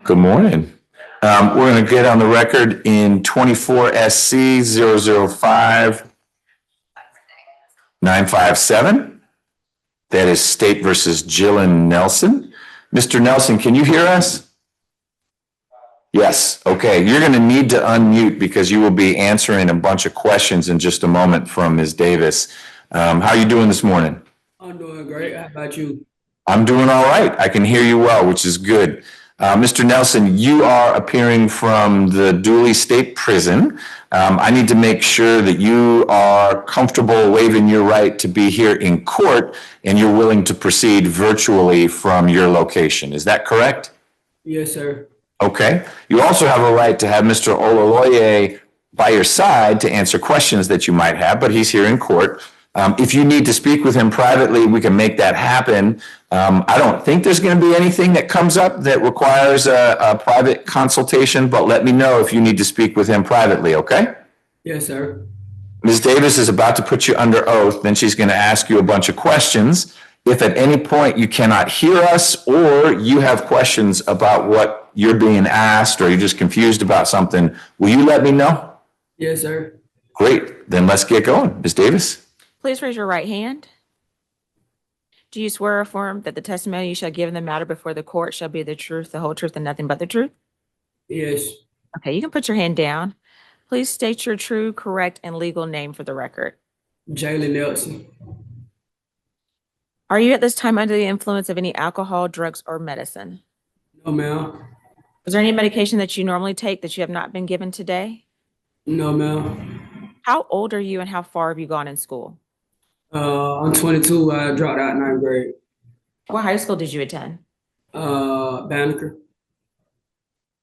Good morning. We're going to get on the record in 24 SC 005 957. That is State versus Jillian Nelson. Mr. Nelson, can you hear us? Yes. Okay. You're going to need to unmute because you will be answering a bunch of questions in just a moment from Ms. Davis. How are you doing this morning? I'm doing great. How about you? I'm doing all right. I can hear you well, which is good. Mr. Nelson, you are appearing from the Dooley State Prison. I need to make sure that you are comfortable waiving your right to be here in court and you're willing to proceed virtually from your location. Is that correct? Yes, sir. Okay. You also have a right to have Mr. Olaloye by your side to answer questions that you might have, but he's here in court. If you need to speak with him privately, we can make that happen. I don't think there's going to be anything that comes up that requires a private consultation, but let me know if you need to speak with him privately, okay? Yes, sir. Ms. Davis is about to put you under oath, then she's going to ask you a bunch of questions. If at any point you cannot hear us or you have questions about what you're being asked or you're just confused about something, will you let me know? Yes, sir. Great. Then let's get going. Ms. Davis. Please raise your right hand. Do you swear or affirm that the testimony you shall give in the matter before the court shall be the truth, the whole truth, and nothing but the truth? Yes. Okay, you can put your hand down. Please state your true, correct, and legal name for the record. Jalen Nelson. Are you at this time under the influence of any alcohol, drugs, or medicine? No, ma'am. Is there any medication that you normally take that you have not been given today? No, ma'am. How old are you and how far have you gone in school? I'm 22. I dropped out 9th grade. What high school did you attend? Banneker.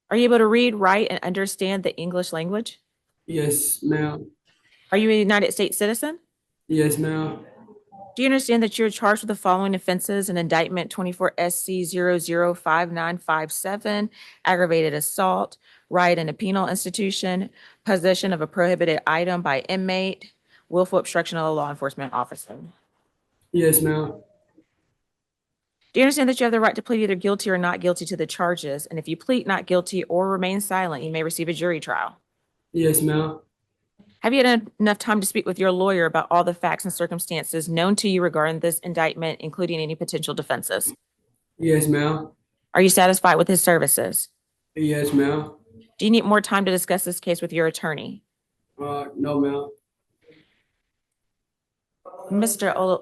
Are you able to read, write, and understand the English language? Yes, ma'am. Are you a United States citizen? Yes, ma'am. Do you understand that you're charged with the following offenses in indictment 24 SC 005957, aggravated assault, riot in a penal institution, possession of a prohibited item by inmate, willful obstruction of a law enforcement officer? Yes, ma'am. Do you understand that you have the right to plead either guilty or not guilty to the charges? And if you plead not guilty or remain silent, you may receive a jury trial. Yes, ma'am. Have you had enough time to speak with your lawyer about all the facts and circumstances known to you regarding this indictment, including any potential defenses? Yes, ma'am. Are you satisfied with his services? Yes, ma'am. Do you need more time to discuss this case with your attorney? No, ma'am. Mr.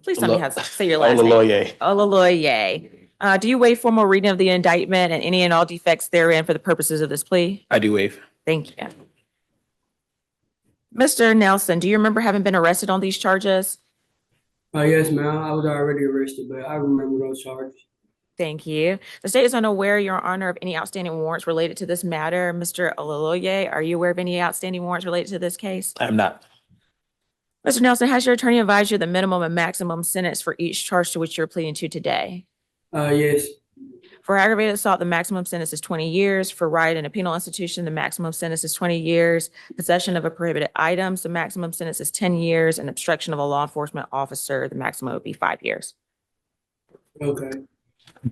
Please tell me how to say your last name. Olaloye. Olaloye. Do you waive formal reading of the indictment and any and all defects therein for the purposes of this plea? I do waive. Thank you. Mr. Nelson, do you remember having been arrested on these charges? Yes, ma'am. I was already arrested, but I remember those charges. Thank you. The state is unaware, Your Honor, of any outstanding warrants related to this matter. Mr. Olaloye, are you aware of any outstanding warrants related to this case? I'm not. Mr. Nelson, has your attorney advised you the minimum and maximum sentence for each charge to which you're pleading to today? Yes. For aggravated assault, the maximum sentence is 20 years. For riot in a penal institution, the maximum sentence is 20 years. Possession of a prohibited items, the maximum sentence is 10 years. And obstruction of a law enforcement officer, the maximum would be 5 years. Okay. Do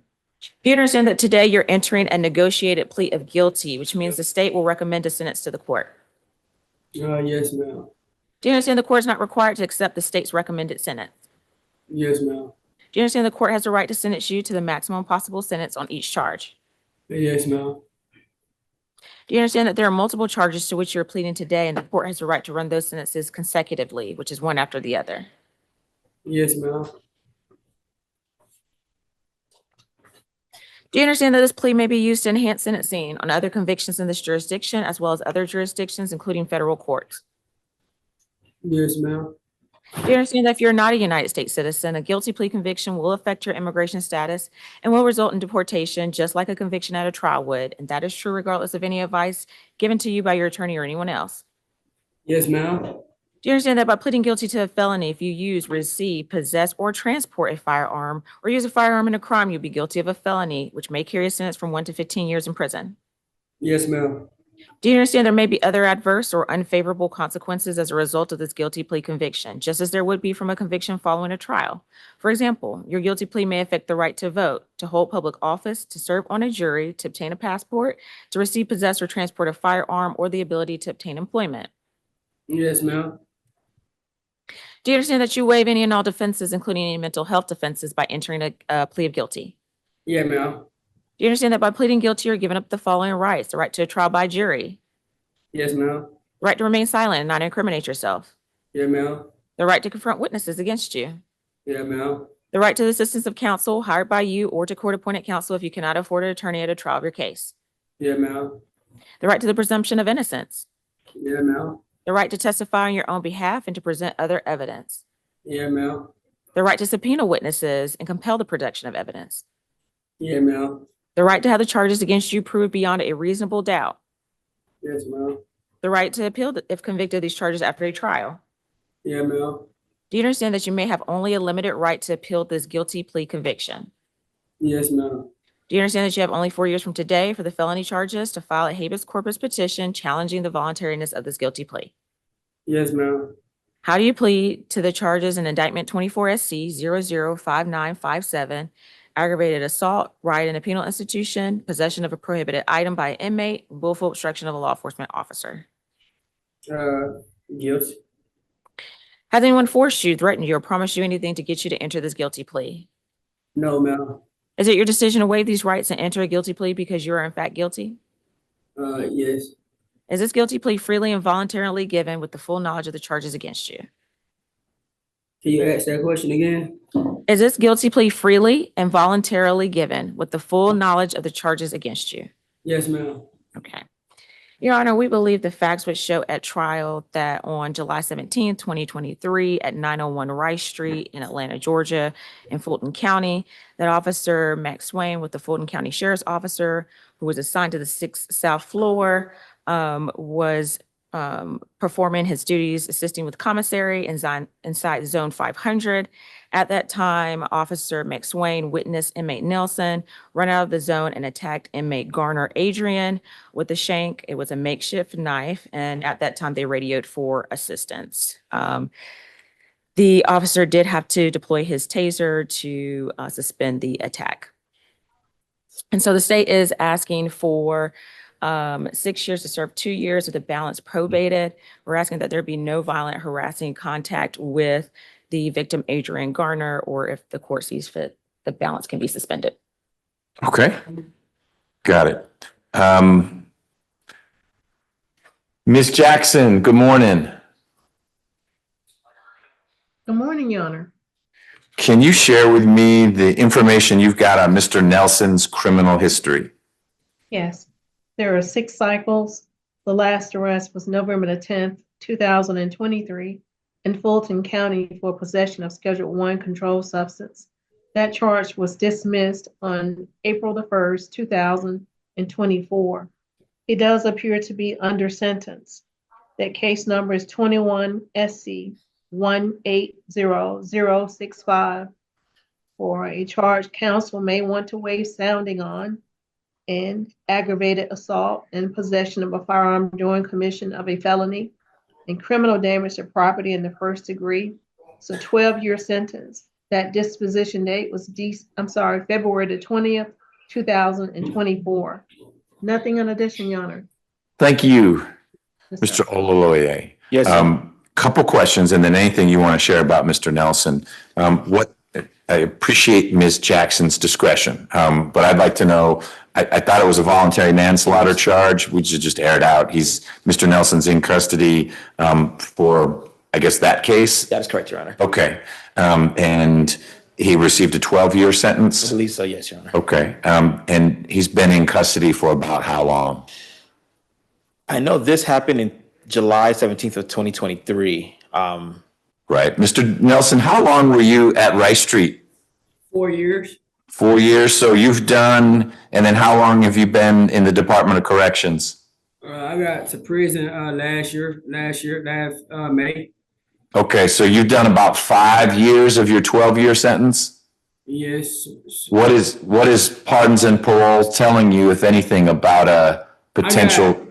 you understand that today you're entering a negotiated plea of guilty, which means the state will recommend a sentence to the court? Yes, ma'am. Do you understand the court is not required to accept the state's recommended sentence? Yes, ma'am. Do you understand the court has the right to sentence you to the maximum possible sentence on each charge? Yes, ma'am. Do you understand that there are multiple charges to which you're pleading today and the court has the right to run those sentences consecutively, which is one after the other? Yes, ma'am. Do you understand that this plea may be used to enhance sentencing on other convictions in this jurisdiction as well as other jurisdictions, including federal courts? Yes, ma'am. Do you understand that if you're not a United States citizen, a guilty plea conviction will affect your immigration status and will result in deportation, just like a conviction at a trial would, and that is true regardless of any advice given to you by your attorney or anyone else? Yes, ma'am. Do you understand that by pleading guilty to a felony, if you use, receive, possess, or transport a firearm, or use a firearm in a crime, you'll be guilty of a felony, which may carry a sentence from 1 to 15 years in prison? Yes, ma'am. Do you understand there may be other adverse or unfavorable consequences as a result of this guilty plea conviction, just as there would be from a conviction following a trial? For example, your guilty plea may affect the right to vote, to hold public office, to serve on a jury, to obtain a passport, to receive, possess, or transport a firearm, or the ability to obtain employment. Yes, ma'am. Do you understand that you waive any and all defenses, including any mental health defenses, by entering a plea of guilty? Yeah, ma'am. Do you understand that by pleading guilty, you're giving up the following rights: the right to a trial by jury, Yes, ma'am. the right to remain silent and not incriminate yourself, Yeah, ma'am. the right to confront witnesses against you, Yeah, ma'am. the right to the assistance of counsel hired by you or to court-appointed counsel if you cannot afford an attorney at a trial of your case, Yeah, ma'am. the right to the presumption of innocence, Yeah, ma'am. the right to testify on your own behalf and to present other evidence, Yeah, ma'am. the right to subpoena witnesses and compel the production of evidence, Yeah, ma'am. the right to have the charges against you proved beyond a reasonable doubt, Yes, ma'am. the right to appeal if convicted of these charges after a trial. Yeah, ma'am. Do you understand that you may have only a limited right to appeal this guilty plea conviction? Yes, ma'am. Do you understand that you have only 4 years from today for the felony charges to file a habeas corpus petition challenging the voluntariness of this guilty plea? Yes, ma'am. How do you plead to the charges in indictment 24 SC 005957, aggravated assault, riot in a penal institution, possession of a prohibited item by an inmate, willful obstruction of a law enforcement officer? Guilty. Has anyone forced you, threatened you, or promised you anything to get you to enter this guilty plea? No, ma'am. Is it your decision to waive these rights and enter a guilty plea because you are in fact guilty? Yes. Is this guilty plea freely and voluntarily given with the full knowledge of the charges against you? Can you ask that question again? Is this guilty plea freely and voluntarily given with the full knowledge of the charges against you? Yes, ma'am. Okay. Your Honor, we believe the facts would show at trial that on July 17, 2023, at 901 Rice Street in Atlanta, Georgia, in Fulton County, that Officer Max Swain with the Fulton County Sheriff's Officer, who was assigned to the 6th South Floor, was performing his duties, assisting with commissary inside Zone 500. At that time, Officer McSwain witnessed inmate Nelson run out of the zone and attacked inmate Garner Adrian with a shank. It was a makeshift knife, and at that time, they radioed for assistance. The officer did have to deploy his taser to suspend the attack. And so the state is asking for 6 years to serve 2 years with the balance probated. We're asking that there be no violent, harassing contact with the victim, Adrian Garner, or if the court sees fit, the balance can be suspended. Okay, got it. Ms. Jackson, good morning. Good morning, Your Honor. Can you share with me the information you've got on Mr. Nelson's criminal history? Yes, there are 6 cycles. The last arrest was November the 10th, 2023 in Fulton County for possession of Schedule I controlled substance. That charge was dismissed on April the 1st, 2024. He does appear to be under sentence. That case number is 21 SC 180065 for a charge counsel may want to waive sounding on, and aggravated assault and possession of a firearm during commission of a felony, and criminal damage to property in the 1st degree. So 12-year sentence. That disposition date was February the 20th, 2024. Nothing in addition, Your Honor. Thank you, Yes, Mr. sir. Ololoye. Yes, sir. Couple questions and then anything you want to share about Mr. Nelson. I appreciate Ms. Jackson's discretion, but I'd like to know, I thought it was a voluntary manslaughter charge, which is just aired out. Mr. Nelson's in custody for, I guess, that case? That is correct, Your Honor. Okay. And he received a 12-year I sentence? believe so, yes, Your Honor. Okay. And he's been in custody for about how long? I know this happened in July 17th of 2023. Right. Mr. Nelson, how long were you at Rice Street? 4 years. 4 years. So you've done, and then how long have you been in the Department of Corrections? I got to prison last May. Okay. So you've done about 5 years of your 12-year sentence? Yes. What is pardons and parole telling you, if anything, about a potential?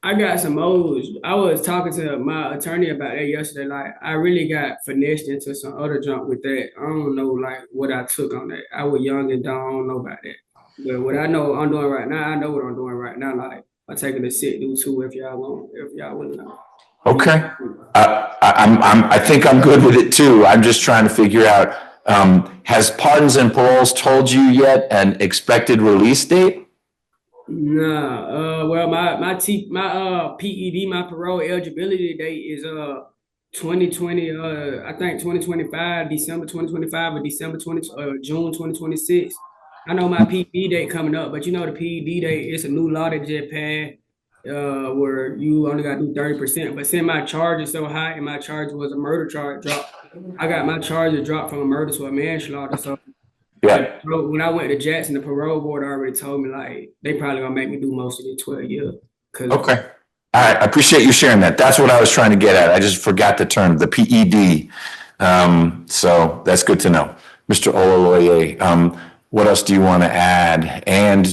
I got some O's. I was talking to my attorney about that yesterday. Like, I really got finessed into some other junk with that. I don't know, like, what I took on that. I was young and dumb. I don't know about that. But what I know I'm doing right now, I know what I'm doing right now. Like, I'm taking a sit do too if y'all want, if y'all want to know. Okay. I think I'm good with it too. I'm just trying to figure out, has Pardons and Paroles told you yet an expected release date? Nah, well, my PED, my parole eligibility date is 2020, I think 2025, December 2025 or June 2026. I know my PED date coming up, but you know the PED date, it's a new law that just passed where you only got to do 30%. But since my charge is so high and my charge was a murder charge drop, I got my charge dropped from a murder to a manslaughter. So Yeah. when I went to Jackson, the parole board already told me like they probably gonna make me do most of the 12 years. Okay. All right. I appreciate you sharing that. That's what I was trying to get at. I just forgot the term, the PED. So that's good to know. Mr. Olaloye, what else do you want to add? And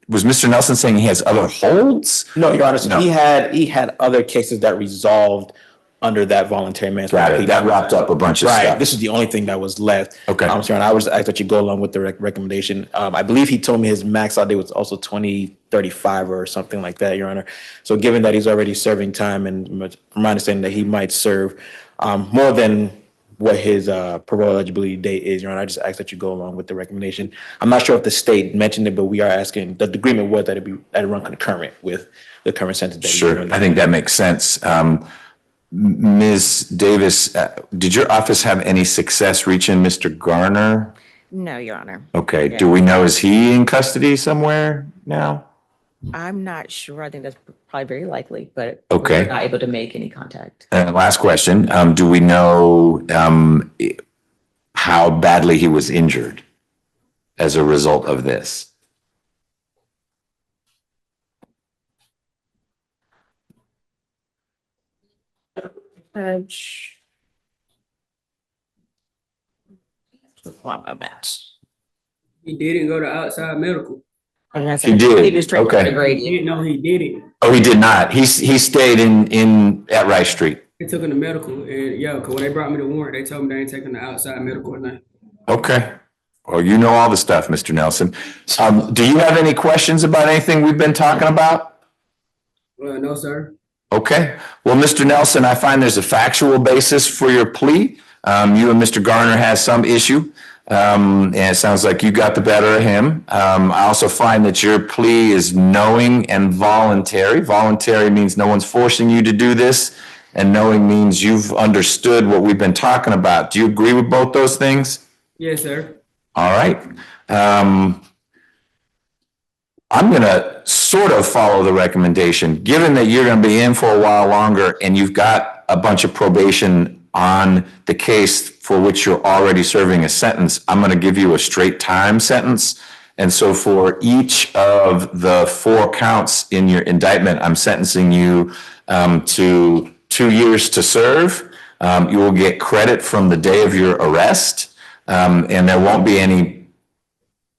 was Mr. Nelson saying he has other holds? No, Your Honor. So No. he had other cases that resolved under that voluntary manslaughter. Got it. That wrapped up a bunch of Right. stuff. This is the only thing that was left. Okay. Your Honor, I would ask that you go along with the recommendation. I believe he told me his max out date was also 2035 or something like that, Your Honor. So given that he's already serving time, and from my understanding that he might serve more than what his parole eligibility date is, Your Honor, I just ask that you go along with the recommendation. I'm not sure if the state mentioned it, but we are asking, the agreement was that it run concurrent with the current sentence. Sure. I think that makes sense. Ms. Davis, did your office have any success reaching Mr. Garner? No, Your Honor. Okay. Yeah. Do we know, is he in custody somewhere now? I'm not sure. I think that's probably very likely, but Okay. we're not able to make any contact. Last question. Do we know how badly he was injured as a result of this? Judge. One moment. he didn't go to outside medical. He did. He was straight Okay. to the He gradient. didn't know he did it. Oh, he did not. He stayed at Rice Street. They took him to medical, and yeah, because when they brought me the warrant, they told me they ain't taking the outside medical or nothing. Okay. Well, you know all the stuff, Mr. Nelson. Do you have any questions about anything we've been talking about? Well, no, sir. Okay. Well, Mr. Nelson, I find there's a factual basis for your plea. You and Mr. Garner has some issue. And it sounds like you got the better of him. I also find that your plea is knowing and voluntary. Voluntary means no one's forcing you to do this, and knowing means you've understood what we've been talking about. Do you agree with both those things? Yes, sir. All right. I'm going to sort of follow the recommendation, given that you're going to be in for a while longer and you've got a bunch of probation on the case for which you're already serving a sentence. I'm going to give you a straight time sentence. And so for each of the 4 counts in your indictment, I'm sentencing you to 2 years to serve. You will get credit from the day of your arrest. And there won't be any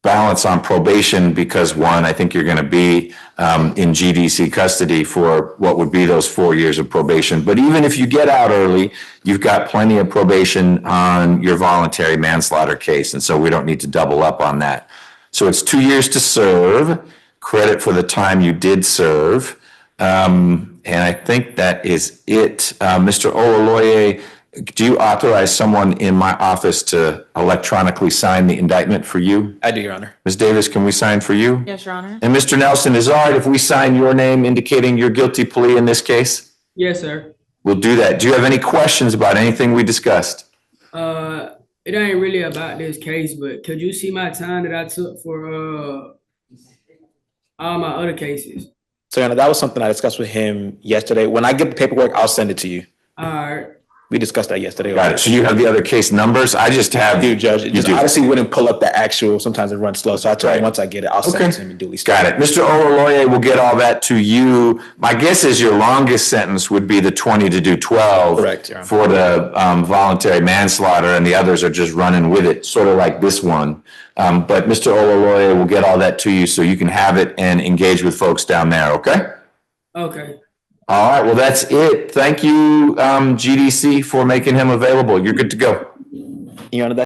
balance on probation because, one, I think you're going to be in GDC custody for what would be those 4 years of probation. But even if you get out early, you've got plenty of probation on your voluntary manslaughter case. And so we don't need to double up on that. So it's 2 years to serve, credit for the time you did serve. And I think that is it. Mr. Olaloye, do you authorize someone in my office to electronically sign the indictment for you? I do, Your Honor. Ms. Davis, can we sign for you? Yes, Your Honor. And Mr. Nelson, is it all right if we sign your name indicating your guilty plea in this case? Yes, sir. We'll do that. Do you have any questions about anything we discussed? It ain't really about this case, but could you see my time that I took for all my other cases? So, Your Honor, that was something I discussed with him yesterday. When I get the paperwork, I'll send it to you. All right. We discussed that yesterday. Got it. So you have the other case numbers? I just have. I do, Judge. It You just do. honestly wouldn't pull up the actual. Sometimes it runs slow. So I told Right. him once I get it, I'll send Okay. it to him and duly. Got it. Mr. Olaloye will get all that to you. My guess is your longest sentence would be the 20 to do 12. Correct, Your Honor. For the voluntary manslaughter, and the others are just running with it, sort of like this one. But Mr. Olaloye will get all that to you so you can have it and engage with folks down there, okay? Okay. All right, well, that's it. Thank you, GDC, for making him available. You're good to go. Your Honor,